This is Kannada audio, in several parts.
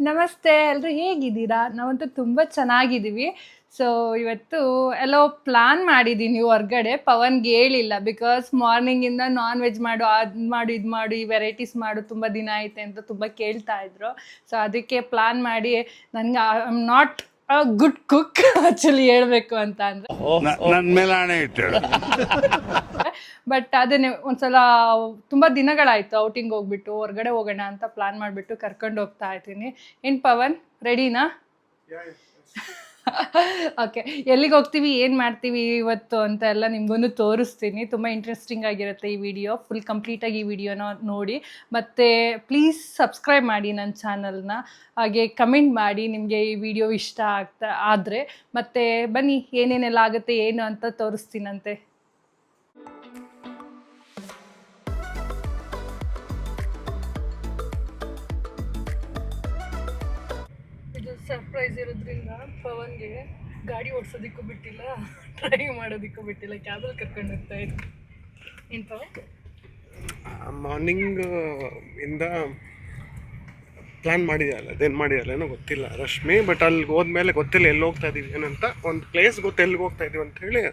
ನಮಸ್ತೆ ಎಲ್ಲರೂ ಹೇಗಿದ್ದೀರಾ? ನಾವಂತೂ ತುಂಬ ಚೆನ್ನಾಗಿದ್ದೀವಿ. ಸೊ ಇವತ್ತು ಎಲ್ಲೋ ಪ್ಲಾನ್ ಮಾಡಿದ್ದೀನಿ ಹೊರ್ಗಡೆ. ಪವನ್ಗೆ ಹೇಳಿಲ್ಲ ಬಿಕಾಸ್ ಮಾರ್ನಿಂಗಿಂದ ನಾನ್ ವೆಜ್ ಮಾಡು, ಅದು ಮಾಡು, ಇದು ಮಾಡು, ಈ ವೆರೈಟೀಸ್ ಮಾಡು, ತುಂಬ ದಿನ ಐತೆ ಅಂತ ತುಂಬ ಕೇಳ್ತಾ ಇದ್ರು. ಸೊ ಅದಕ್ಕೆ ಪ್ಲಾನ್ ಮಾಡಿ ನನಗೆ I am not a good cook actually ಹೇಳಬೇಕು ಅಂತ ಅಂದರೆ. ನನ್ನ ಮೇಲೆ ಆಣೆ ಇಟ್ಟಳು. ಬಟ್ ಅದನ್ನೇ ಒಂದ್ಸಲ ತುಂಬ ದಿನಗಳಾಯಿತು ಔಟಿಂಗ್ ಹೋಗ್ಬಿಟ್ಟು ಹೊರಗಡೆ ಹೋಗೋಣ ಅಂತ ಪ್ಲಾನ್ ಮಾಡಿಬಿಟ್ಟು ಕರ್ಕೊಂಡು ಹೋಗ್ತಾ ಇದ್ದೀನಿ. ಏನು ಪವನ್ ರೆಡಿನಾ? ಓಕೆ, ಎಲ್ಲಿಗೆ ಹೋಗ್ತೀವಿ, ಏನು ಮಾಡ್ತೀವಿ ಇವತ್ತು ಅಂತ ಎಲ್ಲ ನಿಮಗೊಂದು ತೋರಿಸ್ತೀನಿ. ತುಂಬ ಇಂಟ್ರೆಸ್ಟಿಂಗ್ ಆಗಿರುತ್ತೆ ಈ ವಿಡಿಯೋ. ಫುಲ್ ಕಂಪ್ಲೀಟಾಗಿ ಈ ವಿಡಿಯೋನ ನೋಡಿ. ಮತ್ತು ಪ್ಲೀಸ್ ಸಬ್ಸ್ಕ್ರೈಬ್ ಮಾಡಿ ನನ್ನ ಚಾನಲ್ನ. ಹಾಗೆ ಕಮೆಂಟ್ ಮಾಡಿ ನಿಮಗೆ ಈ ವಿಡಿಯೋ ಇಷ್ಟ ಆದರೆ. ಮತ್ತು ಬನ್ನಿ ಏನೇನೆಲ್ಲ ಆಗುತ್ತೆ ಏನು ಅಂತ ತೋರಿಸ್ತೀನಂತೆ. ಇದು ಸರ್ಪ್ರೈಸ್ ಇರೋದ್ರಿಂದ ಪವನ್ಗೆ ಗಾಡಿ ಓಡಿಸೋದಕ್ಕೂ ಬಿಟ್ಟಿಲ್ಲ, ಡ್ರೈವ್ ಮಾಡೋದಕ್ಕೂ ಬಿಟ್ಟಿಲ್ಲ, ಕ್ಯಾಬಲ್ಲಿ ಕರ್ಕೊಂಡು ಹೋಗ್ತಾ ಇದ್ವಿ. ಏನು ಪವನ್? ಮಾರ್ನಿಂಗ್ ಇಂದ ಪ್ಲ್ಯಾನ್ ಮಾಡಿದೆಯಲ್ಲ, ಅದೇನು ಮಾಡಿದಲ್ಲ ಏನೋ ಗೊತ್ತಿಲ್ಲ ರಶ್ಮಿ. ಬಟ್ ಅಲ್ಲಿಗೆ ಹೋದ್ಮೇಲೆ ಗೊತ್ತಿಲ್ಲ ಎಲ್ಲಿ ಹೋಗ್ತಾ ಇದ್ದೀವಿ ಏನಂತ. ಒಂದು ಪ್ಲೇಸ್ ಗೊತ್ತು ಎಲ್ಲಿಗೆ ಹೋಗ್ತಾ ಇದ್ದೀವಿ ಅಂತ ಹೇಳಿ.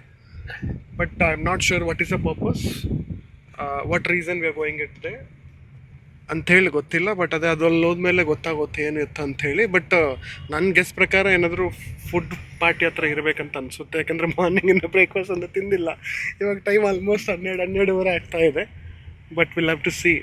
But I am not sure what is a purpose, what reason we are going it they ಅಂಥೇಳಿ ಗೊತ್ತಿಲ್ಲ. ಬಟ್ ಅದಲ್ಲಿ ಹೋದ್ಮೇಲೆ ಗೊತ್ತಾಗುತ್ತೆ ಏನು ಇತ್ತು ಅಂಥೇಳಿ. ಬಟ್ ನನ್ನ ಗೆಸ್ ಪ್ರಕಾರ ಏನಾದರೂ ಫುಡ್ ಪಾರ್ಟಿ ಹತ್ರ ಇರಬೇಕಂತ ಅನಿಸುತ್ತೆ. ಯಾಕಂದರೆ ಮಾರ್ನಿಂಗಿಂದ ಬ್ರೇಕ್ಫಾಸ್ಟ್ ಅಂತ ತಿಂದಿಲ್ಲ. ಇವಾಗ ಟೈಮ್ ಆಲ್ಮೋಸ್ಟ್ 12-12:30 ಆಗ್ತಾ ಇದೆ. But will have to see.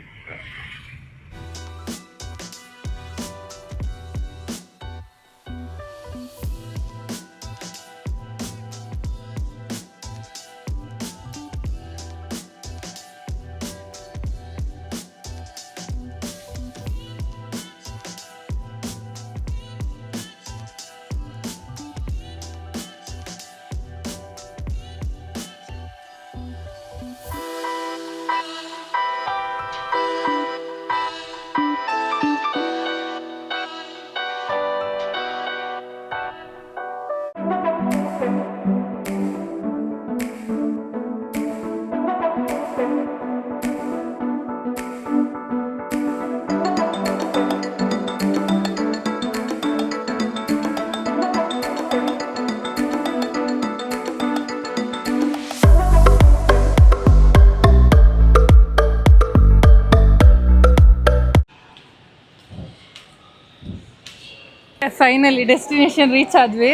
Finally destination reach ಆದ್ವಿ.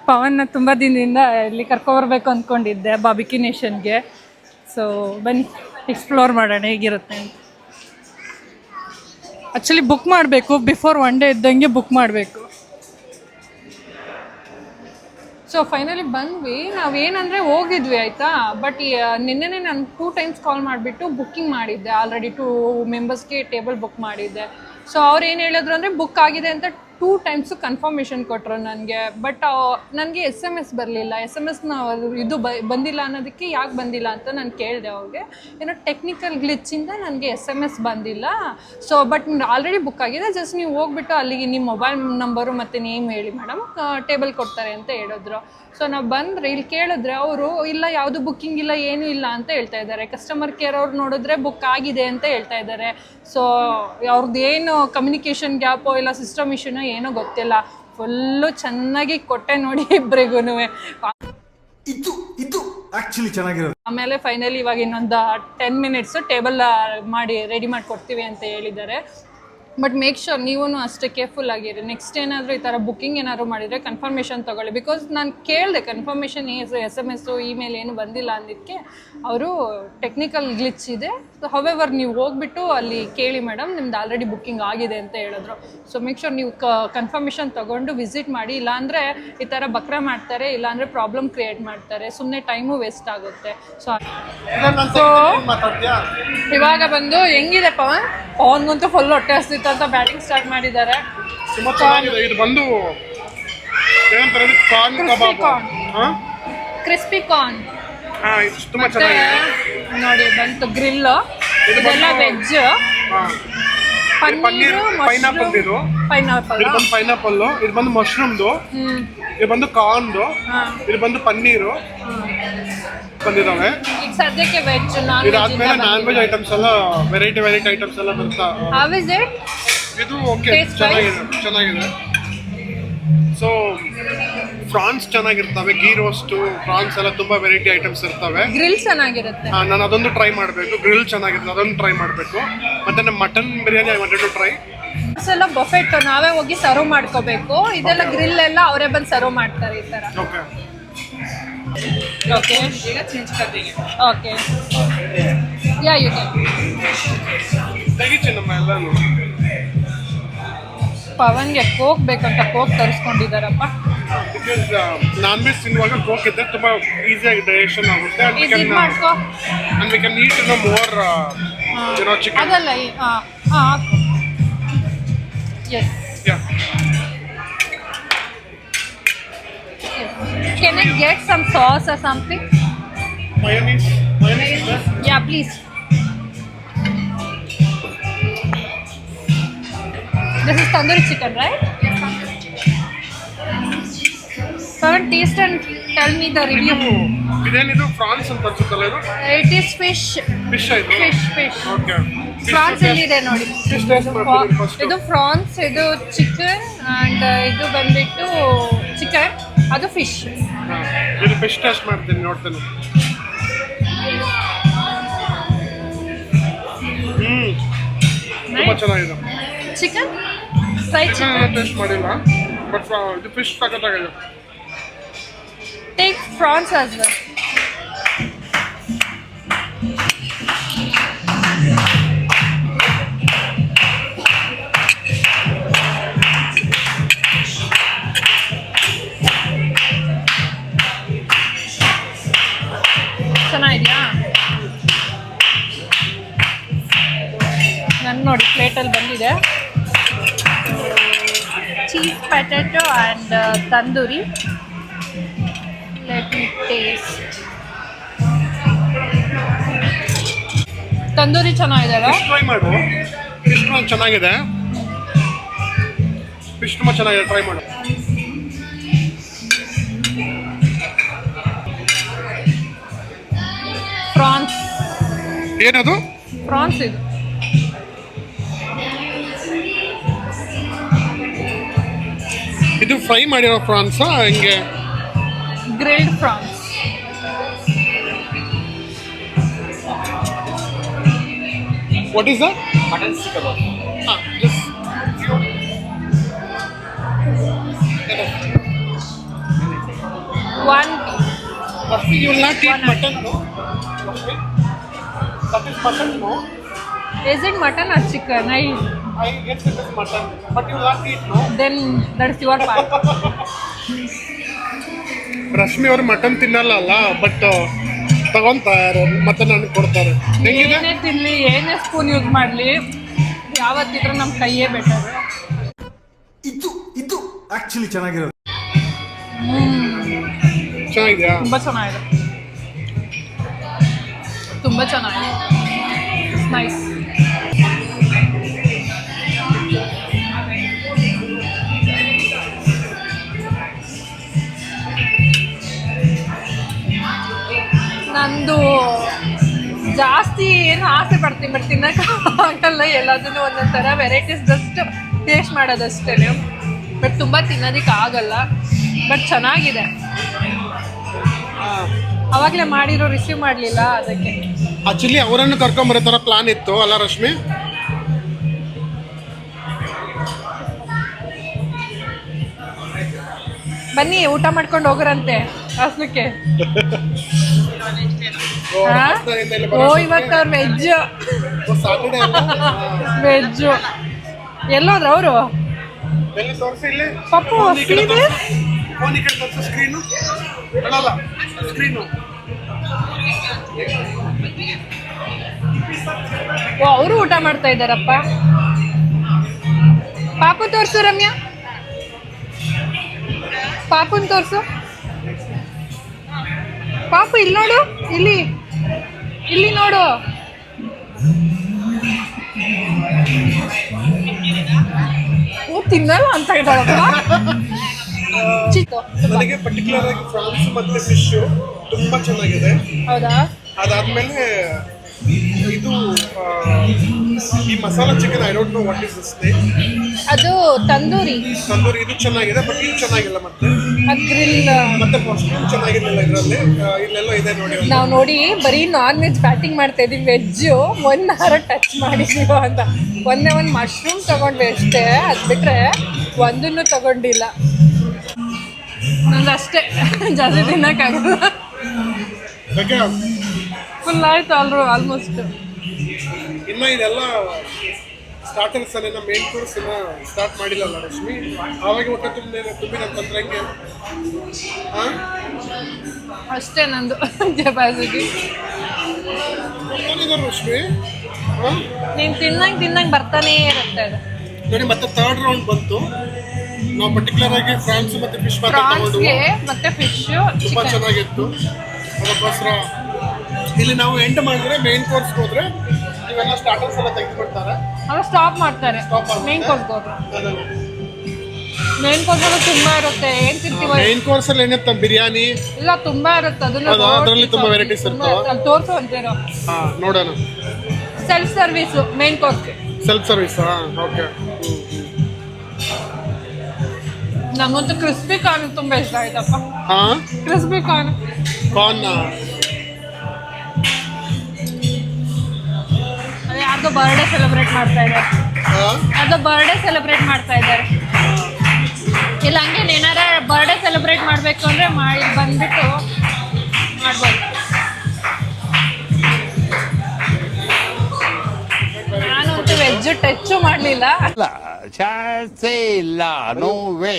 ಪವನ್ನ ತುಂಬ ದಿನದಿಂದ ಇಲ್ಲಿ ಕರ್ಕೊಬರ್ಬೇಕು ಅಂದ್ಕೊಂಡಿದ್ದೆ ಬಾರ್ಬಿಕ್ಯೂ ನೇಷನ್ಗೆ. ಸೊ ಬನ್ನಿ ಎಕ್ಸ್ಪ್ಲೋರ್ ಮಾಡೋಣ ಹೇಗಿರುತ್ತೆ ಅಂತ. ಆ್ಯಕ್ಚುಲಿ ಬುಕ್ ಮಾಡಬೇಕು, ಬಿಫೋರ್ 1 ಡೇ ಇದ್ದಂಗೆ ಬುಕ್ ಮಾಡಬೇಕು. ಸೊ ಫೈನಲಿ ಬಂದ್ವಿ. ನಾವೇನಂದರೆ ಹೋಗಿದ್ವಿ ಆಯಿತಾ. ಬಟ್ ನಿನ್ನೆನೇ ನಾನು 2 ಟೈಮ್ಸ್ ಕಾಲ್ ಮಾಡಿಬಿಟ್ಟು ಬುಕ್ಕಿಂಗ್ ಮಾಡಿದ್ದೆ. ಆಲ್ರೆಡಿ 2 ಮೆಂಬರ್ಸ್ಗೆ ಟೇಬಲ್ ಬುಕ್ ಮಾಡಿದ್ದೆ. ಸೊ ಅವ್ರು ಏನು ಹೇಳಿದ್ರು ಅಂದರೆ ಬುಕ್ ಆಗಿದೆ ಅಂತ 2 ಟೈಮ್ಸು ಕನ್ಫರ್ಮೇಷನ್ ಕೊಟ್ಟರು ನನಗೆ. ಬಟ್ ನನಗೆ SMS ಬರಲಿಲ್ಲ. SMS ಇದು ಬಂದಿಲ್ಲ ಅನ್ನೋದಕ್ಕೆ ಯಾಕೆ ಬಂದಿಲ್ಲ ಅಂತ ನಾನು ಕೇಳಿದೆ ಅವ್ರಿಗೆ. ಏನೋ ಟೆಕ್ನಿಕಲ್ ಗ್ಲಿಚ್ಚಿಂದ ನನಗೆ SMS ಬಂದಿಲ್ಲ. ಸೊ ಬಟ್ ಆಲ್ರೆಡಿ ಬುಕ್ ಆಗಿದೆ, ಜಸ್ಟ್ ನೀವು ಹೋಗ್ಬಿಟ್ಟು ಅಲ್ಲಿಗೆ ನಿಮ್ಮ ಮೊಬೈಲ್ ನಂಬರು ಮತ್ತು ನೇಮ್ ಹೇಳಿ ಮೇಡಮ್, ಟೇಬಲ್ ಕೊಡ್ತಾರೆ ಅಂತ ಹೇಳಿದ್ರು. ಸೊ ನಾವು ಬಂದರೆ ಇಲ್ಲಿ ಕೇಳಿದ್ರೆ ಅವರು ಇಲ್ಲ ಯಾವುದು ಬುಕ್ಕಿಂಗ್ ಇಲ್ಲ ಏನೂ ಇಲ್ಲ ಅಂತ ಹೇಳ್ತಾ ಇದ್ದಾರೆ. ಕಸ್ಟಮರ್ ಕೇರ್ ಅವ್ರು ನೋಡಿದ್ರೆ ಬುಕ್ ಆಗಿದೆ ಅಂತ ಹೇಳ್ತಾ ಇದ್ದಾರೆ. ಸೊ ಅವ್ರದ್ದು ಏನು ಕಮ್ಯುನಿಕೇಷನ್ ಗ್ಯಾಪೋ ಇಲ್ಲ ಸಿಸ್ಟಮ್ ಇಶ್ಯೂನೋ ಏನೋ ಗೊತ್ತಿಲ್ಲ. ಫುಲ್ಲು ಚೆನ್ನಾಗಿ ಕೊಟ್ಟೆ ನೋಡಿ ಇಬ್ಬರಿಗೂ. ಇದು ಆಕ್ಚುಲಿ ಚೆನ್ನಾಗಿರೋದು. ಆಮೇಲೆ ಫೈನಲಿ ಇವಾಗ ಇನ್ನೊಂದು 10 ಮಿನಿಟ್ಸ್ ಟೇಬಲ್ ಮಾಡಿ ರೆಡಿ ಮಾಡಿ ಕೊಡ್ತೀವಿ ಅಂತ ಹೇಳಿದ್ದಾರೆ. ಬಟ್ ಮೇಕ್ ಶೋರ್ ನೀವು ಅಷ್ಟೇ ಕೇರ್ಫುಲ್ ಆಗಿರಿ. ನೆಕ್ಸ್ಟ್ ಏನಾದರೂ ಈ ಥರ ಬುಕ್ಕಿಂಗ್ ಏನಾದ್ರು ಮಾಡಿದರೆ ಕನ್ಫರ್ಮೇಷನ್ ತೊಗೊಳ್ಳಿ. ಬಿಕಾಸ್ ನಾನು ಕೇಳಿದೆ ಕನ್ಫರ್ಮೇಷನ್ SMS ಇಮೇಲ್ ಏನು ಬಂದಿಲ್ಲ ಅಂದಿದ್ದಕ್ಕೆ ಅವರು ಟೆಕ್ನಿಕಲ್ ಗ್ಲಿಚ್ ಇದೆ, ಸೊ ಹವೆವರ್ ನೀವು ಹೋಗ್ಬಿಟ್ಟು ಅಲ್ಲಿ ಕೇಳಿ ಮೇಡಮ್ ನಿಮ್ದು ಆಲ್ರೆಡಿ ಬುಕ್ಕಿಂಗ್ ಆಗಿದೆ ಅಂತ ಹೇಳಿದ್ರು. ಸೊ ಮೇಕ್ ಶೋರ್ ನೀವು ಕನ್ಫರ್ಮೇಷನ್ ತೊಗೊಂಡು ವಿಸಿಟ್ ಮಾಡಿ. ಇಲ್ಲಾಂದರೆ ಈ ಥರ ಬಕ್ರ ಮಾಡ್ತಾರೆ, ಇಲ್ಲಾಂದರೆ ಪ್ರಾಬ್ಲಮ್ ಕ್ರಿಯೇಟ್ ಮಾಡ್ತಾರೆ, ಸುಮ್ಮನೆ ಟೈಮು ವೇಸ್ಟ್ ಆಗುತ್ತೆ. ಸೊ ಇವಾಗ ಬಂದು ಹೆಂಗಿದೆ ಪವನ್? ಪವನ್ಗಂತೂ ಫುಲ್ ಹೊಟ್ಟೆ ಹಸ್ತಿತ್ತು ಅಂತ ಬ್ಯಾಟಿಂಗ್ ಸ್ಟಾರ್ಟ್ ಮಾಡಿದ್ದಾರೆ. ತುಂಬ ಚೆನ್ನಾಗಿದೆ. ಇದು ಬಂದು ಏನಂತಾರೆ, ಕಾರ್ನ್ ಕಬಾಬ್, ಕ್ರಿಸ್ಪಿ ಕಾರ್ನ್. ಇದು ತುಂಬ ಚೆನ್ನಾಗಿದೆ ನೋಡಿ. ಬಂತು ಗ್ರಿಲ್, ಇದೆಲ್ಲ ವೆಜ್. ಪನ್ನೀರ್, ಪೈನಾಪಲ್, ಇದು ಬಂದು ಪೈನಾಪಲ್, ಇದು ಬಂದು ಮಶ್ರೂಮ್ದು, ಇದು ಬಂದು ಕಾರ್ನ್ದು, ಇದು ಬಂದು ಪನ್ನೀರು ಬಂದಿದ್ದಾವೆ. ಈಗ ಸದ್ಯಕ್ಕೆ ವೆಜ್. ಇದಾದ್ಮೇಲೆ ನಾನ್ ವೆಜ್ ಐಟಮ್ಸ್ ಎಲ್ಲ ವೆರೈಟಿ ಐಟಮ್ಸ್ ಎಲ್ಲ ಬರ್ತಾ. How is it? ಇದು ಓಕೆ, Taste ಚೆನ್ನಾಗಿದೆ. ಸೊ ಫ್ರಾನ್ಸ್ ಚೆನ್ನಾಗಿರ್ತವೆ, ಗೀ ರೋಸ್ಟು, ಫ್ರಾನ್ಸ್ ಎಲ್ಲ ತುಂಬ ವೆರೈಟಿ ಐಟಮ್ಸ್ ಇರ್ತವೆ. ಗ್ರಿಲ್ ಚೆನ್ನಾಗಿರುತ್ತೆ. ನಾನು ಅದೊಂದು ಟ್ರೈ ಮಾಡಬೇಕು. ಗ್ರಿಲ್ ಚೆನ್ನಾಗಿರುತ್ತೆ, ಅದೊಂದು ಟ್ರೈ ಮಾಡಬೇಕು. ಮತ್ತೆ ನಮ್ಮ mutton biryani I wanted to try. ಎಲ್ಲ ಬಫೆಟ್ ನಾವೇ ಹೋಗಿ ಸರ್ವ್ ಮಾಡ್ಕೋಬೇಕು. ಇದೆಲ್ಲ ಗ್ರಿಲ್ ಎಲ್ಲ ಅವರೇ ಬಂದು ಸರ್ವ್ ಮಾಡ್ತಾರೆ ಈ ತರ. Okay okay okay yeah you can. ತೆಗಿಚೆ ನಮ್ಮ ಎಲ್ಲಾನು. ಪವನ್ಗೆ ಕೋಕ್ ಬೇಕಂತ ಕೋಕ್ ತರಿಸ್ಕೊಂಡಿದ್ದಾರಪ್ಪ. ಬಿಕಾಸ್ ನಾನ್ ವೆಜ್ ತಿನ್ನುವಾಗ ಕೋಕ್ ಇದ್ದರೆ ತುಂಬ ಈಸಿಯಾಗಿ ಡೈಜೆಷನ್ ಆಗುತ್ತೆ. ಇದು ಮಾಡ್ಕೋ. and we can eat more chicken. ಅದಲ್ಲ ಹಾಂ S. Yeah. Can I get some sauce or something? Mayonnaise is there? Yeah, please. This is tandoori chicken, right? Yes, tandoori chicken. Pavan, taste and tell me the review. ಇದೇನಿದು ಫ್ರಾನ್ಸ್ ಅಂತ ಅನ್ಸುತ್ತಲ್ಲ ಇದು? It is fish. ಫಿಶ್ ಇದು? Fish. ಓಕೆ. ಫ್ರಾನ್ಸ್ ಎಲ್ಲಿದೆ ನೋಡಿ. ಫಿಶ್ ಟೇಸ್ಟ್ ಮಾಡ್ತೀನಿ ಫಸ್ಟ್. ಇದು ಫ್ರಾನ್ಸ್, ಇದು ಚಿಕನ್ ಅಂಡ್ ಇದು ಬಂದ್ಬಿಟ್ಟು ಚಿಕನ್, ಅದು ಫಿಶ್. ಇದು ಫಿಶ್ ಟೇಸ್ಟ್ ಮಾಡ್ತೀನಿ, ನೋಡ್ತೇನೆ. ತುಂಬ ಚೆನ್ನಾಗಿದೆ. ಚಿಕನ್ ಫ್ರೈ ಚಿಕನ್ ಟೇಸ್ಟ್ ಮಾಡಿಲ್ಲ, ಬಟ್ ಇದು ಫಿಶ್ ಸಖತ್ತಾಗಿದೆ. Take prawns as well. ಚೆನ್ನಾಗಿದೆಯಾ? ನನ್ನ ನೋಡಿ ಪ್ಲೇಟಲ್ಲಿ ಬಂದಿದೆ cheese potato and tandoori. Let me taste. Tandoori ಚೆನ್ನಾಗಿದೆಲ್ಲ. ಫಿಶ್ ಟ್ರೈ ಮಾಡು. ಫಿಶ್ ಚೆನ್ನಾಗಿದೆ. ಫಿಶ್ ತುಂಬ ಚೆನ್ನಾಗಿದೆ, ಟ್ರೈ ಮಾಡು. ಪ್ರಾನ್ಸ್. ಏನದು? ಪ್ರಾನ್ಸ್ ಇದು. ಇದು ಫ್ರೈ ಮಾಡಿರೋ ಫ್ರಾನ್ಸಾ ಹಿಂಗೆ? Grilled prawns. What is that? Mutton kebab. One piece. You will not eat mutton, no? That is mutton, no? Is it mutton or chicken? I guess it is mutton, but you will not eat, no? Then that's your part. Rashmi ಅವರು ಮಟನ್ ತಿನ್ನಲ್ಲ ಅಲ್ಲ, ಬಟ್ ತಗೊಂತಾರೆ ಮತ್ತೆ ನನಗೆ ಕೊಡ್ತಾರೆ. ಹೆಂಗಿದೆ? ಏನೇ ತಿನ್ನಲಿ, ಏನೇ ಸ್ಪೂನ್ ಯೂಸ್ ಮಾಡಲಿ, ಯಾವತ್ತಿದ್ರೂ ನಮ್ಮ ಕೈಯೇ ಬೆಟರ್. ಇದು ಆಕ್ಚುಲಿ ಚೆನ್ನಾಗಿರೋದು. ಚೆನ್ನಾಗಿದೆಯಾ? ತುಂಬ ಚೆನ್ನಾಗಿದೆ, ತುಂಬ ಚೆನ್ನಾಗಿದೆ. ನೈಸ್. ನಂದು ಜಾಸ್ತಿ ಏನು ಆಸೆ ಪಡ್ತೀನಿ, ಬಟ್ ತಿನ್ನೋಕ್ಕಾಗಲ್ಲ. ಎಲ್ಲದನ್ನು ಒಂದೊಂದು ಥರ ವೆರೈಟೀಸ್ ಜಸ್ಟ್ ಟೇಸ್ಟ್ ಮಾಡೋದಷ್ಟೇ, ಬಟ್ ತುಂಬ ತಿನ್ನೋದಕ್ಕೆ ಆಗಲ್ಲ. ಬಟ್ ಚೆನ್ನಾಗಿದೆ. ಅವಾಗಲೇ ಮಾಡಿರೋ ರಿಸೀವ್ ಮಾಡಲಿಲ್ಲ, ಅದಕ್ಕೆ. ಆಕ್ಚುಲಿ ಅವರನ್ನು ಕರ್ಕೊಂಬರೋ ಥರ ಪ್ಲಾನ್ ಇತ್ತು ಅಲ್ಲ ರಶ್ಮಿ? ಬನ್ನಿ ಊಟ ಮಾಡ್ಕೊಂಡು ಹೋಗ್ರಂತೆ ಹಾಸನಕ್ಕೆ. ಓ ಇವತ್ತು ಅವ್ರು ವೆಜ್ಜು. ವೆಜ್ಜು ಎಲ್ಲೋದ್ರು ಅವರು? ಪಪ್ಪು ಓ ಅವರು ಊಟ ಮಾಡ್ತಾ ಇದ್ದಾರಪ್ಪ. ಪಾಪು ತೋರ್ಸು ರಮ್ಯಾ, ಪಾಪುನ್ ತೋರ್ಸು. ಪಾಪು ಇಲ್ಲಿ ನೋಡು, ಇಲ್ಲಿ ಇಲ್ಲಿ ನೋಡು. ಓ ತಿನ್ನಲ್ಲ ಅಂತ ಇದ್ದಾಳಪ್ಪ. ನನಗೆ ಪರ್ಟಿಕ್ಯುಲರ್ ಆಗಿ ಫ್ರಾನ್ಸ್ ಮತ್ತೆ ಫಿಶ್ ತುಂಬಾ ಚೆನ್ನಾಗಿದೆ. ಹೌದಾ? ಅದಾದ್ಮೇಲೆ ಇದು ಈ masala chicken I don't know what is this name. ಅದು ತಂದೂರಿ, ಇದು ಚೆನ್ನಾಗಿದೆ, ಬಟ್ ಇದು ಚೆನ್ನಾಗಿಲ್ಲ. ಮತ್ತೆ ಅದು ಗ್ರಿಲ್. ಮತ್ತೆ ಮಶ್ರೂಮ್ ಚೆನ್ನಾಗಿರಲಿಲ್ಲ ಇದರಲ್ಲಿ. ಇಲ್ಲೆಲ್ಲೋ ಇದೆ ನೋಡಿ. ನಾವು ನೋಡಿ ಬರೀ ನಾನ್ ವೆಜ್ ಬ್ಯಾಟಿಂಗ್ ಮಾಡ್ತಾ ಇದೀವಿ, ವೆಜ್ಜು ಒಂದಾರ ಟಚ್ ಮಾಡಿದೀವ ಅಂತ. ಒಂದೇ ಒಂದು ಮಶ್ರೂಮ್ ತಗೊಂಡ್ವಿ ಅಷ್ಟೇ, ಅದು ಬಿಟ್ರೆ ಒಂದನ್ನು ತಗೊಂಡಿಲ್ಲ. ನಂದು ಅಷ್ಟೇ, ಜಾಸ್ತಿ ತಿನ್ನಕ್ಕಾಗಲ್ಲ. ಫುಲ್ ಆಯ್ತು ಆಲ್ಮೋಸ್ಟ್. ಇನ್ನು ಇದೆಲ್ಲ ಸ್ಟಾರ್ಟರ್ಸ್ ಅನ್ನ ಮೇನ್ ಕೋರ್ಸ್ ಇನ್ನ ಸ್ಟಾರ್ಟ್ ಮಾಡಿಲ್ಲಲ್ಲ ರಶ್ಮಿ. ಆವಾಗ ಊಟ ತುಂಬಿನ ತಂದ್ರಂಗೆ ಅಷ್ಟೇ ನಂದು ಕೆಪಾಸಿಟಿ. ರಶ್ಮಿ ನೀನು ತಿನ್ನಂಗೆ ಬರ್ತಾನೇ ಇರುತ್ತೆ ಅದು. ನೋಡಿ ಮತ್ತೆ ಥರ್ಡ್ ರೌಂಡ್ ಬಂತು. ನಾವು ಪರ್ಟಿಕ್ಯುಲರ್ ಆಗಿ ಫ್ರಾನ್ಸ್ ಮತ್ತೆ ಫಿಶ್ ಪ್ರಾನ್ಸ್ಗೆ ಮತ್ತೆ ಫಿಶ್ ತುಂಬಾ ಚೆನ್ನಾಗಿತ್ತು. ಅದಕ್ಕೋಸ್ಕರ ಇಲ್ಲಿ ನಾವು ಎಂಡ್ ಮಾಡಿದ್ರೆ ಮೇನ್ ಕೋರ್ಸ್ ಹೋದ್ರೆ ಇವೆಲ್ಲ ಸ್ಟಾರ್ಟರ್ಸ್ ಎಲ್ಲ ತೆಗೆದುಬಿಡ್ತಾರೆ, ಅಲ್ಲ ಸ್ಟಾಪ್ ಮಾಡ್ತಾರೆ. ಮೇನ್ ಕೋರ್ಸ್ ಹೋದ್ರೆ ಮೇನ್ ಕೋರ್ಸ್ ಅಲ್ಲಿ ತುಂಬಾ ಇರುತ್ತೆ. ಏನ್ ತಿಂತೀವಿ ಮೇನ್ ಕೋರ್ಸ್ ಅಲ್ಲಿ ಏನಿರುತ್ತೆ? ಬಿರಿಯಾನಿ ಇಲ್ಲ ತುಂಬಾ ಇರುತ್ತೆ. ಅದರಲ್ಲಿ ತುಂಬಾ ವೆರೈಟೀಸ್ ಇರ್ತಾವೆ. ತೋರ್ಸು ಅಂತೀರೋ. ನೋಡೋಣ. ಸೆಲ್ಫ್ ಸರ್ವಿಸ್ ಮೇನ್ ಕೋರ್ಸ್ಗೆ. Self service. ಓಕೆ. ನಂಗಂತೂ ಕ್ರಿಸ್ಪಿ ಕಾರ್ನ್ ತುಂಬಾ ಇಷ್ಟ ಆಯ್ತಪ್ಪ. ಕ್ರಿಸ್ಪಿ ಕಾರ್ನ್ ಯಾರ್ದೋ ಬರ್ಡೇ ಸೆಲೆಬ್ರೇಟ್ ಮಾಡ್ತಾ ಇದ್ದಾರೆ. ಯಾರ್ದೋ ಬರ್ಡೇ ಸೆಲೆಬ್ರೇಟ್ ಮಾಡ್ತಾ ಇದ್ದಾರೆ. ಇಲ್ಲ ಹಂಗೆ ಏನಾರ ಬರ್ಡೇ ಸೆಲೆಬ್ರೇಟ್ ಮಾಡಬೇಕು ಅಂದರೆ ಮಾಡಿ ಬಂದ್ಬಿಟ್ಟು ಮಾಡ್ಬೋದು. ನಾನಂತೂ ವೆಜ್ ಟಚ್ಚು ಮಾಡಲಿಲ್ಲ. ಚಾನ್ಸೇ ಇಲ್ಲ, no way.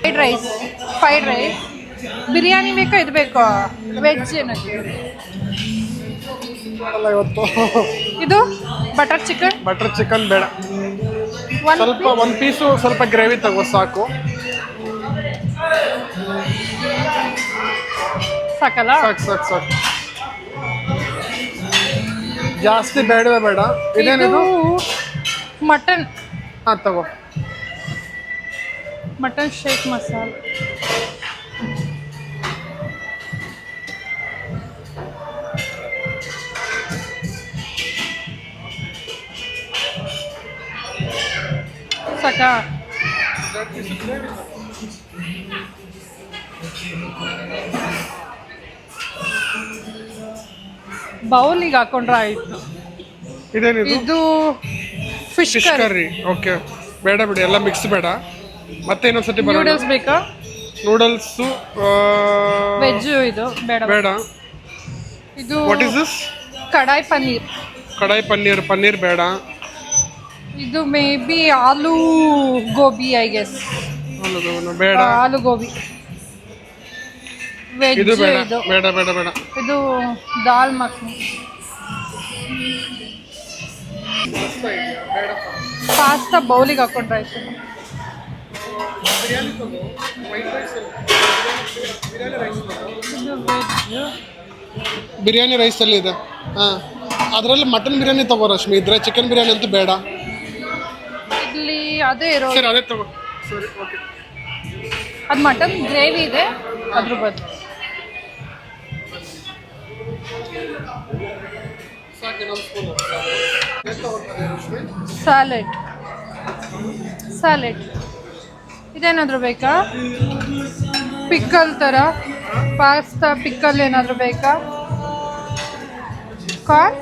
Fried rice biryani ಬೇಕೋ ಇದು ಬೇಕೋ? ವೆಜ್ ಏನಕ್ಕೆ ಇವತ್ತು ಇದು ಬಟರ್ ಚಿಕನ್ ಬೇಡ. ಸ್ವಲ್ಪ ಒಂದು ಪೀಸು ಸ್ವಲ್ಪ ಗ್ರೇವಿ ತಗೋ ಸಾಕು. ಸಾಕಲ್ಲ? ಸಾಕು ಜಾಸ್ತಿ ಬೇಡವೇ ಬೇಡ. ಇದೇನಿದು? ಮಟನ್. ತಗೋ ಮಟನ್ ಶೇಕ್ ಮಸಾಲ. ಸಾಕಾ? ಬೌಲಿಗೆ ಹಾಕೊಂಡ್ರೆ ಆಯ್ತು. ಇದೇನಿದು? ಇದು ಫಿಶ್ ಕರ್ರಿ. ಓಕೆ, ಬೇಡ ಬಿಡಿ, ಎಲ್ಲ ಮಿಕ್ಸ್ ಬೇಡ. ಮತ್ತೆ ಇನ್ನೊಂದ್ಸತಿ ನೂಡಲ್ಸ್ ಬೇಕಾ? ನೂಡಲ್ಸು ವೆಜ್ ಇದು ಬೇಡ. ಇದು ವಾಟ್ ಇಸ್ ದಿಸ್? ಕಡಾಯಿ ಪನ್ನೀರ್ ಬೇಡ. ಇದು may be aloo gobi I guess. ಬೇಡ. ಆಲೂ ಗೋಬಿ ವೆಜ್. ಇದು ಬೇಡ. ಇದು ದಾಲ್ ಮಖನಿ. ಪಾಸ್ತಾ ಬೌಲಿಗೆ ಹಾಕೊಂಡ್ರೆ ಆಯ್ತು. ಬಿರಿಯಾನಿ ರೈಸ್ ಅಲ್ಲಿ ಇದೆ. ಅದರಲ್ಲಿ ಮಟನ್ ಬಿರಿಯಾನಿ ತಗೋ ರಶ್ಮಿ. ಇದ್ರೆ ಚಿಕನ್ ಬಿರಿಯಾನಿ ಅಂತೂ ಬೇಡ. ಇಲ್ಲಿ ಅದೇ ಇರೋ. ಸರಿ, ಅದೇ ತಗೋ. ಸರಿ, ಓಕೆ. ಅದು ಮಟನ್ ಗ್ರೇವಿ ಇದೆ, ಅದ್ರ ಬದಲು ಸ್ಯಾಲೆಡ್ ಇದೇನಾದರೂ ಬೇಕಾ? ಪಿಕ್ಕಲ್ ಥರ ಪಾಸ್ತಾ ಪಿಕ್ಕಲ್ ಏನಾದರೂ ಬೇಕಾ? ಕಾರ್ನ್.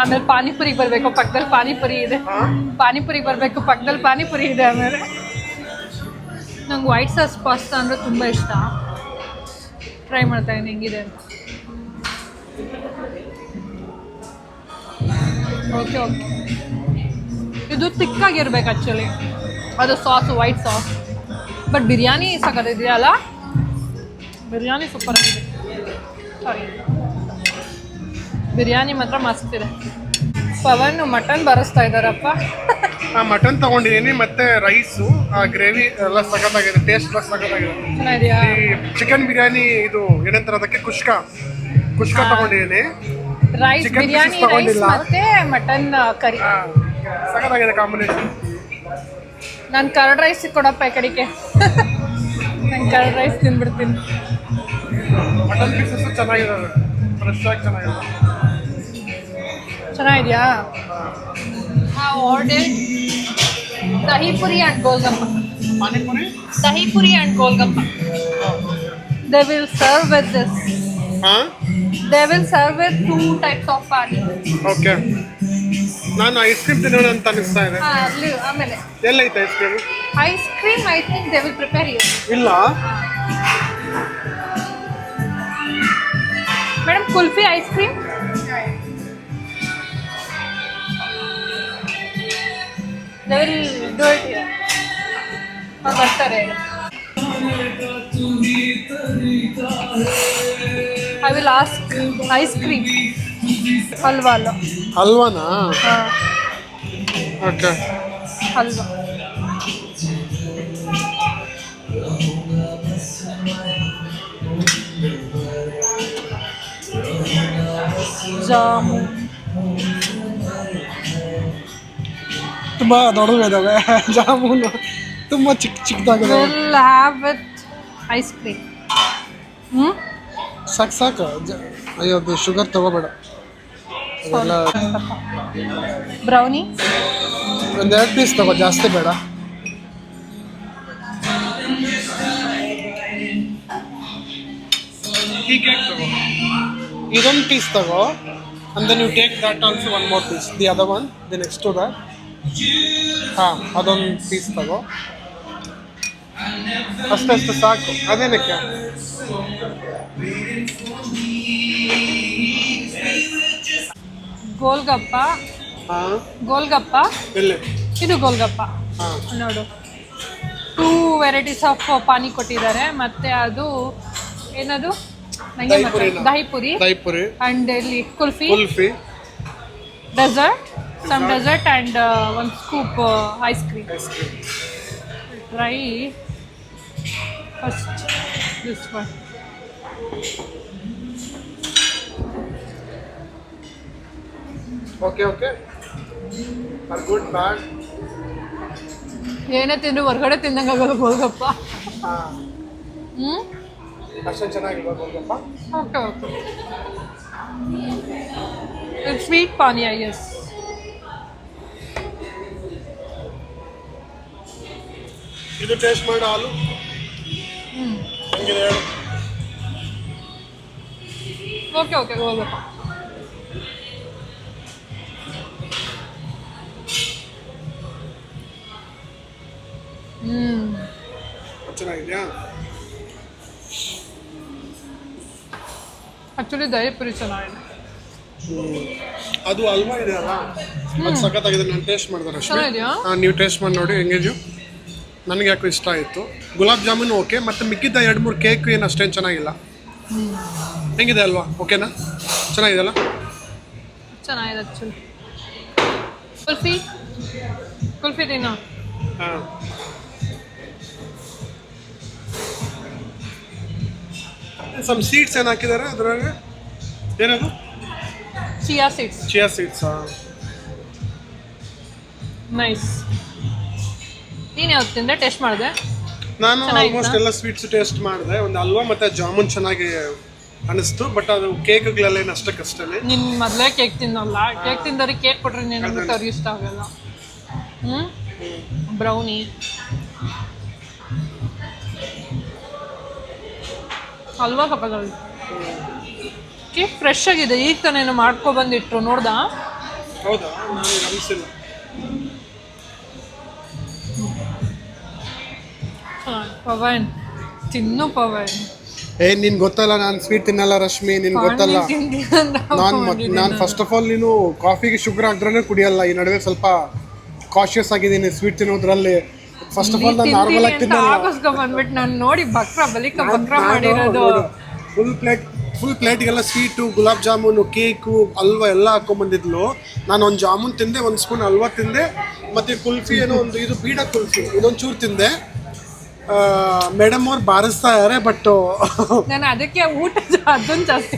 ಆಮೇಲೆ ಪಾನಿಪುರಿಗೆ ಬರಬೇಕು, ಪಕ್ಕದಲ್ಲಿ ಪಾನಿಪುರಿ ಇದೆ. ಪಾನಿಪುರಿಗೆ ಬರಬೇಕು, ಪಕ್ಕದಲ್ಲಿ ಪಾನಿಪುರಿ ಇದೆ. ಆಮೇಲೆ ನಂಗೆ ವೈಟ್ ಸಾಸ್ ಪಾಸ್ತಾ ಅಂದರೆ ತುಂಬ ಇಷ್ಟ. ಟ್ರೈ ಮಾಡ್ತಾ ಇದ್ದೀನಿ ಹೆಂಗಿದೆ ಅಂತ. ಓಕೆ. ಇದು ತಿಕ್ಕಾಗಿರ್ಬೇಕು ಆ್ಯಕ್ಚುಲಿ, ಅದು sauce white sauce. But biryani ಸಖತ್ತಿದೆಯಲ್ಲ, ಬಿರಿಯಾನಿ ಸೂಪರ್ ಆಗಿದೆ. ಸಾರಿ, ಬಿರಿಯಾನಿ ಮಾತ್ರ ಮಸ್ತ್ ಇದೆ. ಪವನ್ ಮಟನ್ ಬರೆಸ್ತಾ ಇದ್ದಾರಪ್ಪ. ಮಟನ್ ತಗೊಂಡಿದ್ದೀನಿ, ಮತ್ತೆ ರೈಸು, ಗ್ರೇವಿ ಎಲ್ಲ ಸಖತ್ತಾಗಿದೆ. ಟೇಸ್ಟ್ ಎಲ್ಲ ಸಖತ್ತಾಗಿದೆ. ಚೆನ್ನಾಗಿದೆಯಾ? ಚಿಕನ್ ಬಿರಿಯಾನಿ ಇದು ಏನಂತಾರೆ ಅದಕ್ಕೆ? ಕುಷ್ಕಾ ತಗೊಂಡಿದ್ದೀನಿ. ರೈಸ್ ಬಿರಿಯಾನಿ ರೈಸ್ ಮತ್ತೆ ಮಟನ್ ಕರಿ ಸಖತ್ತಾಗಿದೆ ಕಾಂಬಿನೇಷನ್. ನಾನು ಕರ್ಡ್ ರೈಸ್ ಕೊಡಪ್ಪ ಈ ಕಡೆಗೆ. ನಾನು ಕರ್ಡ್ ರೈಸ್ ತಿಂದ್ಬಿಡ್ತೀನಿ. ಮಟನ್ ಪೀಸಸ್ ಚೆನ್ನಾಗಿದ್ದಾವೆ, ಫ್ರೆಶ್ ಆಗಿ ಚೆನ್ನಾಗಿದ್ದಾವೆ. ಚೆನ್ನಾಗಿದೆಯಾ? Order dahi Puri and golgappa. Panipuri Dahi puri and golgappa. They will serve with this. ಹಾಂ They will serve with 2 types of pani. Okay. ನಾನು ಐಸ್ ಕ್ರೀಮ್ ತಿನ್ನೋಣ ಅಂತ ಅನಿಸ್ತಾ ಇದೆ. ಅಲ್ಲಿ ಆಮೇಲೆ ಎಲ್ಲೈತೆ ice cream? Ice cream I think they will prepare you. ಇಲ್ಲ madam kulfi ice cream. They will do it here. ಅವ್ರು ಬರ್ತಾರೆ. I will ask ice cream. Halwa ಅಲ್ಲ. ಹಲ್ವಾನಾ? ಹಾಂ ಓಕೆ. ಹಲ್ವಾ. ಜಾಮೂನ್ ತುಂಬ ದೊಡ್ಡವಿದ್ದಾವೆ ಜಾಮೂನು, ತುಂಬ ಚಿಕ್ಕದಾಗಿದೆ. Will have with ice cream. ಸಾಕು ಅಯ್ಯೋ ಅದು ಶುಗರ್ ತಗೋಬೇಡ. ಅದೆಲ್ಲ ಬ್ರೌನಿ. ಒಂದೆರಡು ಪೀಸ್ ತಗೋ, ಜಾಸ್ತಿ ಬೇಡ. ಈ ಕೇಕ್ ತಗೋ, ಇದೊಂದು ಪೀಸ್ ತಗೋ, and then you take that also one more piece, the other one, the next to that. ಹಾಂ ಅದೊಂದು ಪೀಸ್ ತಗೋ, ಅಷ್ಟೇ ಸಾಕು. ಅದೇನಕ್ಕೆ ಗೋಲ್ಗಪ್ಪ. ಹಾಂ ಗೋಲ್ಗಪ್ಪ ಎಲ್ಲಿ? ಇದು ಗೋಲ್ಗಪ್ಪ ಹಾಂ ನೋಡು. 2 ವೆರೈಟೀಸ್ ಆಫ್ ಪಾನಿ ಕೊಟ್ಟಿದ್ದಾರೆ. ಮತ್ತೆ ಅದು ಏನದು ನಂಗೆ ದಹಿಪುರಿ ದಹಿಪುರಿ ಅಂಡ್ ಇಲ್ಲಿ kulfi, kulfi, dessert, some dessert and 1 scoop ice cream. Try first this one. Okay okay. Are good bad? ಏನೇ ತಿಂದು ಹೊರಗಡೆ ತಿಂದಂಗೆ ಆಗೋದು ಗೋಲ್ಗಪ್ಪ. ಹಾಂ ಅಷ್ಟೊಂದು ಚೆನ್ನಾಗಿಲ್ವಾ golgappa? Okay okay. It's sweet pani I guess. ಇದು ಟೇಸ್ಟ್ ಮಾಡಿ ಹಾಲು ಹೆಂಗಿದೆ ಹೇಳು? Okay okay golgappa. ಚೆನ್ನಾಗಿದೆಯಾ? ಆ್ಯಕ್ಚುಲಿ ದಹಿಪುರಿ ಚೆನ್ನಾಗಿದೆ. ಅದು ಹಲ್ವಾ ಇದೆಯಲ್ಲ, ಅದು ಸಖತ್ತಾಗಿದೆ. ನಾನು ಟೇಸ್ಟ್ ಮಾಡಿದೆ. ಚೆನ್ನಾಗಿದೆಯಾ? ನೀವು ಟೇಸ್ಟ್ ಮಾಡಿ ನೋಡಿ ಹೆಂಗಿದೆಯೋ. ನನಗೆ ಯಾಕೋ ಇಷ್ಟ ಆಯಿತು. ಗುಲಾಬ್ ಜಾಮೂನು ಓಕೆ, ಮತ್ತು ಮಿಕ್ಕಿದ್ದ 2-3 ಕೇಕ್ ಏನು ಅಷ್ಟೇನು ಚೆನ್ನಾಗಿಲ್ಲ. ಹೆಂಗಿದೆ ಅಲ್ವಾ? ಓಕೆನಾ? ಚೆನ್ನಾಗಿದೆಯಲ್ಲ? ಚೆನ್ನಾಗಿದೆ ಆ್ಯಕ್ಚುಲಿ. ಕುಲ್ಫಿ ಕುಲ್ಫಿ ತಿನ್ನೋ. ಹಾಂ ಸಮ್ ಸೀಡ್ಸ್ ಏನು ಹಾಕಿದ್ದಾರೆ ಅದ್ರಾಗ? ಏನದು? Chia seeds. ಚಿಯಾ ಸೀಡ್ಸಾ? ನೈಸ್. ನೀನು ಯಾವ್ದು ತಿಂದೆ? ಟೇಸ್ಟ್ ಮಾಡಿದೆ? ನಾನು ಚೆನ್ನಾಗಿತ್ತಾ? ಆಲ್ಮೋಸ್ಟ್ ಎಲ್ಲ ಸ್ವೀಟ್ಸ್ ಟೇಸ್ಟ್ ಮಾಡಿದೆ. ಒಂದು ಹಲ್ವಾ ಮತ್ತು ಜಾಮೂನ್ ಚೆನ್ನಾಗಿ ಅನಿಸ್ತು, ಬಟ್ ಅದು ಕೇಕ್ಗಳೆಲ್ಲ ಏನು ಅಷ್ಟಕ್ಕಷ್ಟೇ. ನೀನು ಮೊದಲೇ ಕೇಕ್ ತಿನ್ನೋಲ್ಲ. ಕೇಕ್ ತಿಂದವ್ರಿಗೆ ಕೇಕ್ ಕೊಟ್ಟರೆ ನೀನು ಅವ್ರಿಗೆ ಇಷ್ಟ ಆಗಲ್ಲ. ಬ್ರೌನಿ, ಹಲ್ವಾ ಸಕ್ಕತ್ತಾಗಿದೆ. ಕೇಕ್ ಫ್ರೆಶ್ ಆಗಿದೆ. ಈಗ ತಾನೇನು ಮಾಡ್ಕೊಬಂದಿಟ್ರು ನೋಡ್ದಾ? ಹೌದಾ? ನನಗೆ ಅನಿಸಿಲ್ಲ. ಪವನ್ ತಿನ್ನು ಪವನ್. ನೀನು ಗೊತ್ತಲ್ಲ ನಾನು ಸ್ವೀಟ್ ತಿನ್ನಲ್ಲ ರಶ್ಮಿ, ನಿನ್ಗೆ ಗೊತ್ತಲ್ಲ. ನಾನು ಫಸ್ಟ್ ಆಫ್ ಆಲ್ ನೀನು ಕಾಫಿಗೆ ಶುಗರ್ ಹಾಕಿದ್ರೆ ಕುಡಿಯಲ್ಲ. ಈ ನಡುವೆ ಸ್ವಲ್ಪ ಕಾಶಿಯಸ್ ಆಗಿದ್ದೀನಿ ಸ್ವೀಟ್ ತಿನ್ನೋದ್ರಲ್ಲಿ. ಫಸ್ಟ್ ಆಫ್ ಆಲ್ ನಾನು ನಾರ್ಮಲ್ ಆಗಿ ತಿನ್ನಲ್ಲ. ಬಂದ್ಬಿಟ್ಟು ನಾನು ನೋಡಿ ಬಕ್ರ ಮಾಡಿರೋದು. Full ಪ್ಲೇಟ್ಗೆಲ್ಲ sweet, gulab jamun, cake, halwa ಎಲ್ಲ ಹಾಕೊಂಡ್ಬಂದಿದ್ಲು. ನಾನು ಒಂದು ಜಾಮೂನ್ ತಿಂದೆ, 1 ಸ್ಪೂನ್ ಹಲ್ವಾ ತಿಂದೆ, ಮತ್ತು ಕುಲ್ಫಿ ಏನೋ ಒಂದು ಇದು ಬೀಡ ಕುಲ್ಫಿ ಇದೊಂದು ಚೂರು ತಿಂದೆ. ಮೇಡಮ್ ಅವ್ರು ಬಾರಿಸ್ತಾ ಇದ್ದಾರೆ, ಬಟ್ ನಾನು ಅದಕ್ಕೆ ಊಟ ಅದೊಂದು ಜಾಸ್ತಿ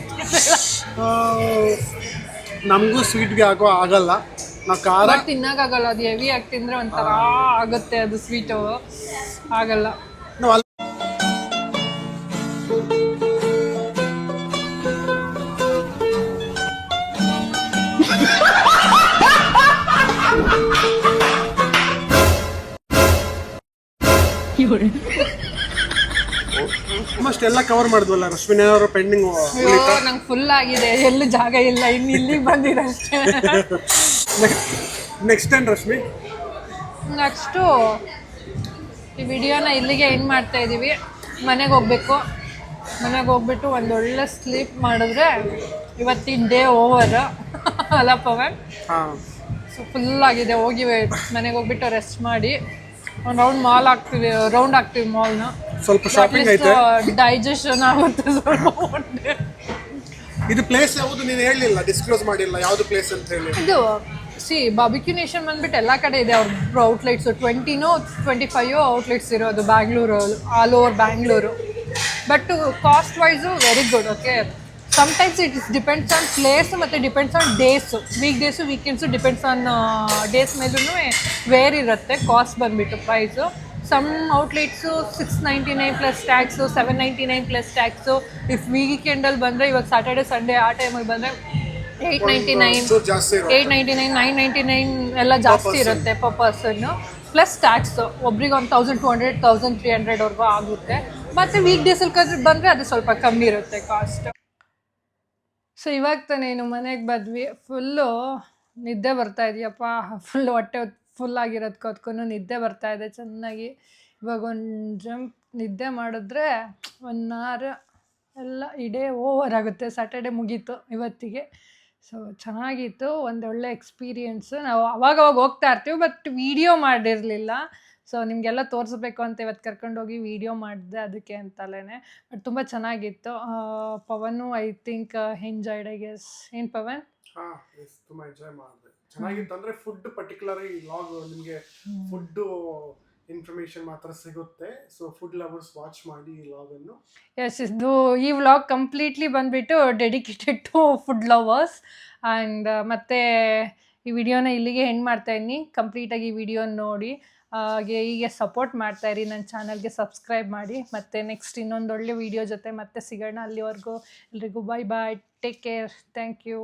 ನಮಗೂ ಸ್ವೀಟ್ಗೆ ಆಗಲ್ಲ. ನಾವು ಖಾರ ತಿನ್ನಕ್ಕಾಗಲ್ಲ. ಅದು ಹೆವಿ ಆಗಿ ತಿಂದರೆ ಒಂಥರ ಆಗುತ್ತೆ. ಅದು ಸ್ವೀಟು ಆಗಲ್ಲ. ನಾವು ಆಲ್ಮೋಸ್ಟ್ ಎಲ್ಲ ಕವರ್ ಮಾಡಿದ್ವಲ್ಲ ರಶ್ಮಿನ ಅವರು ಪೆಂಡಿಂಗ್. ಅಯ್ಯೋ ನಂಗೆ ಫುಲ್ ಆಗಿದೆ, ಎಲ್ಲೂ ಜಾಗ ಇಲ್ಲ, ಇನ್ನು ಇಲ್ಲಿಗೆ ಬಂದಿರಷ್ಟೇ. ನೆಕ್ಸ್ಟ್ ಟೈಮ್ ರಶ್ಮಿ ನೆಕ್ಸ್ಟು ಈ ವಿಡಿಯೋನ ಇಲ್ಲಿಗೆ ಎಂಡ್ ಮಾಡ್ತಾ ಇದ್ದೀವಿ. ಮನೆಗೆ ಹೋಗ್ಬೇಕು. ಮನೆಗೆ ಹೋಗ್ಬಿಟ್ಟು ಒಂದೊಳ್ಳೆ ಸ್ಲೀಪ್ ಮಾಡಿದ್ರೆ ಇವತ್ತಿನ ಡೇ ಓವರ್ ಅಲ್ಲ ಪವನ್? ಹಾಂ, ಸೊ ಫುಲ್ ಆಗಿದೆ. ಹೋಗಿ ಮನೆಗೆ ಹೋಗ್ಬಿಟ್ಟು ರೆಸ್ಟ್ ಮಾಡಿ ಒಂದು ರೌಂಡ್ ಆಗ್ತೀವಿ ಮಾಲ್ನ. ಸ್ವಲ್ಪ ಶಾಪಿಂಗ್ ಐತೆ. ಡೈಜೆಷನ್ ಆಗುತ್ತೆ ಸ್ವಲ್ಪ ಹೊಟ್ಟೆ. ಇದು ಪ್ಲೇಸ್ ಯಾವುದು ನೀನು ಹೇಳಲಿಲ್ಲ, ಡಿಸ್ಕ್ಲೋಸ್ ಮಾಡಿಲ್ಲ ಯಾವುದು ಪ್ಲೇಸ್ ಅಂತ ಹೇಳಿ. ಇದು ಬಾರ್ಬಿಕ್ಯೂ ನೇಷನ್ ಬಂದ್ಬಿಟ್ಟು ಎಲ್ಲ ಕಡೆ ಇದೆ ಅವ್ರ ಔಟ್ಲೆಟ್ಸು. 25 ಔಟ್ಲೆಟ್ಸ್ ಇರೋದು Bangalore, all over Bangalore. But cost wise very good. Okay, sometimes it is depends on place ಮತ್ತು depends on days. Days weekends depends on days ಮೇಲೂ ವೇರ್ ಇರುತ್ತೆ ಕಾಸ್ಟ್ ಬಂದುಬಿಟ್ಟು price. Some outlets 699 plus tax, 799 plus tax. If ವೀಕೆಂಡಲ್ಲಿ ಬಂದರೆ ಇವಾಗ ಸ್ಯಾಟರ್ಡೆ ಸಂಡೇ ಆ ಟೈಮಿಗೆ ಬಂದರೆ 899, 899, 999 ಎಲ್ಲ ಜಾಸ್ತಿ ಇರುತ್ತೆ ಪರ್ ಪರ್ಸನ್ನು. ಪ್ಲಸ್ ಟ್ಯಾಕ್ಸು ಒಬ್ರಿಗೆ 1200, 1300ವರ್ಗೂ ಆಗುತ್ತೆ. ಮತ್ತು ವೀಕ್ ಡೇಸಲ್ಲಿ ಬಂದರೆ ಅದು ಸ್ವಲ್ಪ ಕಮ್ಮಿ ಇರುತ್ತೆ ಕಾಸ್ಟ್. ಸೊ ಇವಾಗ ತಾನೇ ಮನೆಗೆ ಬಂದ್ವಿ. ಫುಲ್ಲು ನಿದ್ದೆ ಬರ್ತಾ ಇದೆಯಪ್ಪ. ಹೊಟ್ಟೆ ಫುಲ್ ಆಗಿರೋದಕ್ಕೂ ನಿದ್ದೆ ಬರ್ತಾ ಇದೆ ಚೆನ್ನಾಗಿ. ಇವಾಗ ಒಂದು ಜಂಪ್ ನಿದ್ದೆ ಮಾಡಿದ್ರೆ 1 hour ಎಲ್ಲ ಡೇ ಓವರ್ ಆಗುತ್ತೆ. ಸ್ಯಾಟರ್ಡೆ ಮುಗೀತು ಇವತ್ತಿಗೆ. ಸೊ ಚೆನ್ನಾಗಿತ್ತು, ಒಂದೊಳ್ಳೆ ಎಕ್ಸ್ಪೀರಿಯೆನ್ಸು. ನಾವು ಅವಾಗವಾಗ ಹೋಗ್ತಾ ಇರ್ತೀವಿ, ಬಟ್ ವೀಡಿಯೋ ಮಾಡಿರಲಿಲ್ಲ. ಸೊ ನಿಮಗೆಲ್ಲ ತೋರಿಸ್ಬೇಕು ಅಂತ ಇವತ್ತು ಕರ್ಕೊಂಡೋಗಿ ವೀಡಿಯೋ ಮಾಡಿದೆ, ಅದಕ್ಕೆ ಅಂತಲೇ. ಬಟ್ ತುಂಬ ಚೆನ್ನಾಗಿತ್ತು. Pavan I think enjoyed, I guess. ಏನು ಪವನ್? ಹಾಂ, ತುಂಬ ಎಂಜಾಯ್ ಮಾಡಿದೆ. ಚೆನ್ನಾಗಿತ್ತು. ಅಂದರೆ ಫುಡ್ ಪರ್ಟಿಕ್ಯುಲರ್ ಈ ವ್ಲಾಗ್ ನಿಮಗೆ ಫುಡ್ಡು ಇನ್ಫಾರ್ಮೇಷನ್ ಮಾತ್ರ ಸಿಗುತ್ತೆ. ಸೊ ಫುಡ್ ಲವರ್ಸ್ ವಾಚ್ ಮಾಡಿ ಈ ವ್ಲಾಗನ್ನು. ಎಸ್, ಈ ವ್ಲಾಗ್ ಕಂಪ್ಲೀಟ್ಲಿ ಬಂದುಬಿಟ್ಟು dedicated to food lovers. And ಮತ್ತು ಈ ವಿಡಿಯೋನ ಇಲ್ಲಿಗೆ ಎಂಡ್ ಮಾಡ್ತಾಯಿದ್ದೀನಿ. ಕಂಪ್ಲೀಟಾಗಿ ಈ ವಿಡಿಯೋ ನೋಡಿ ಹಾಗೆ ಹೀಗೆ ಸಪೋರ್ಟ್ ಮಾಡ್ತಾಯಿರಿ. ನನ್ನ ಚಾನಲ್ಗೆ ಸಬ್ಸ್ಕ್ರೈಬ್ ಮಾಡಿ. ಮತ್ತು ನೆಕ್ಸ್ಟ್ ಇನ್ನೊಂದೊಳ್ಳೆ ವಿಡಿಯೋ ಜೊತೆ ಮತ್ತೆ ಸಿಗೋಣ. ಅಲ್ಲಿವರೆಗೂ ಎಲ್ರಿಗೂ ಬಾಯ್ ಬಾಯ್, ಟೇಕ್ ಕೇರ್, ಥ್ಯಾಂಕ್ ಯು.